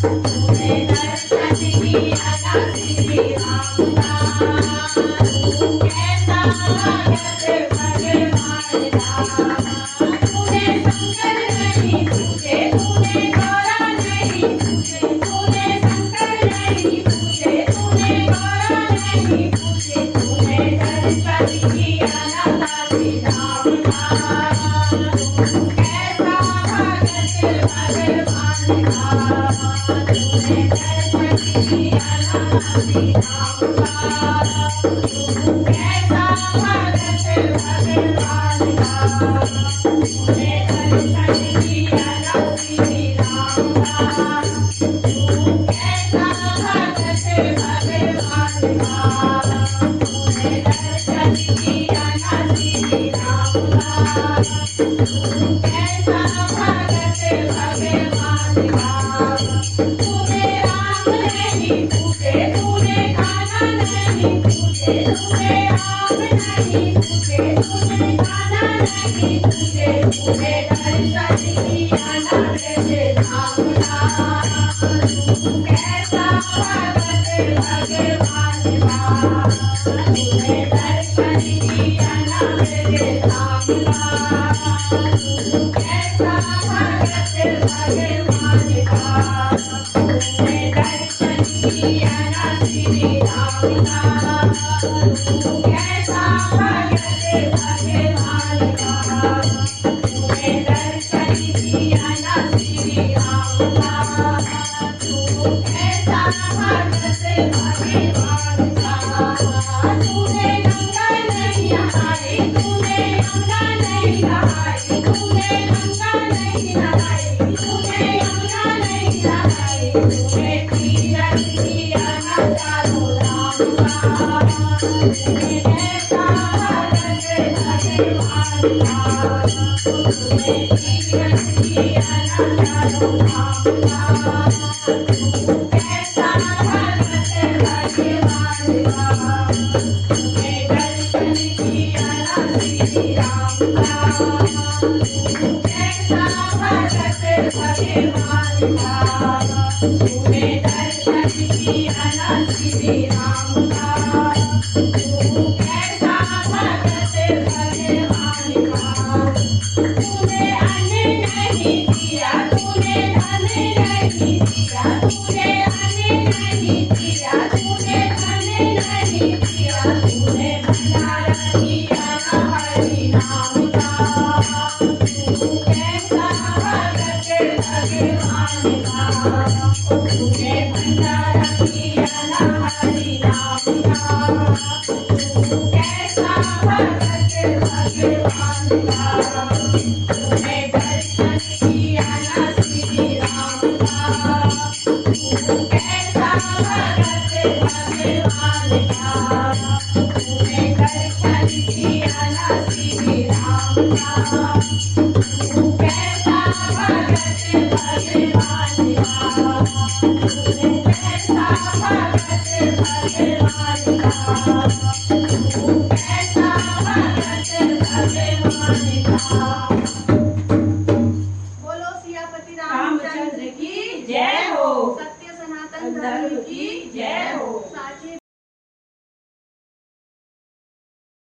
तूने दर्शन दिया ना श्री राम का। तू कैसा भगत भगवान का। तूने शंकर नहीं पूछे, तूने गौरा नहीं पूछे, तूने शंकर नहीं पूछे, तूने गौरा नहीं पूछे, तूने दर्शन दिया ना श्री राम का। तू कैसा भगत भगवान का। तूने दर्शन दिया ना श्री राम का। तू कैसा भगत भगवान का। तूने दर्शन दिया ना श्री राम का। तू कैसा भगत भगवान का। तूने दर्शन दिया ना श्री राम का। तू कैसा भगत भगवान का। तूने राम नहीं पूछे, तूने कान्हा नहीं पूछे, तूने राम नहीं पूछे, तूने कान्हा नहीं पूछे, तूने दर्शन दिया ना श्री राम का। तू कैसा भगत भगवान का। तूने दर्शन दिया ना श्री राम का। तू कैसा भगत भगवान का। तूने दर्शन दिया ना श्री राम का। तू कैसा भगत भगवान का। तूने दर्शन दिया ना श्री राम का। तू कैसा भगत भगवान का। तूने गंगा नहीं नहाई, तूने यमुना नहीं नहाई, तूने गंगा नहीं नहाई, तूने यमुना नहीं नहाई, तूने तीरथ किया ना चारों धाम का। तूने कैसा भगत भगवान का। तूने तीरथ किया ना चारों धाम का। तू कैसा भगत भगवान का। तूने दर्शन दिया ना श्री राम का। तू कैसा भगत भगवान का। तूने दर्शन दिया ना श्री राम का। तू कैसा भगत भगवान का। तूने अन्न नहीं दिया, तूने धन नहीं दिया, तूने अन्न नहीं दिया, तूने धन नहीं दिया, तूने भंडारा किया ना हरि नाम का। तू कैसा भगत भगवान का। तूने भंडारा किया ना हरि नाम का। तू कैसा भगत भगवान का। तूने दर्शन दिया ना श्री राम का। तू कैसा भगत भगवान का। तूने दर्शन दिया ना श्री राम का। तू कैसा भगत भगवान का। तूने कैसा भगत भगवान का। तू कैसा भगत भगवान का। बोलो सियापति रामचंद्र की जय हो। सत्य सनातन धर्म की जय हो।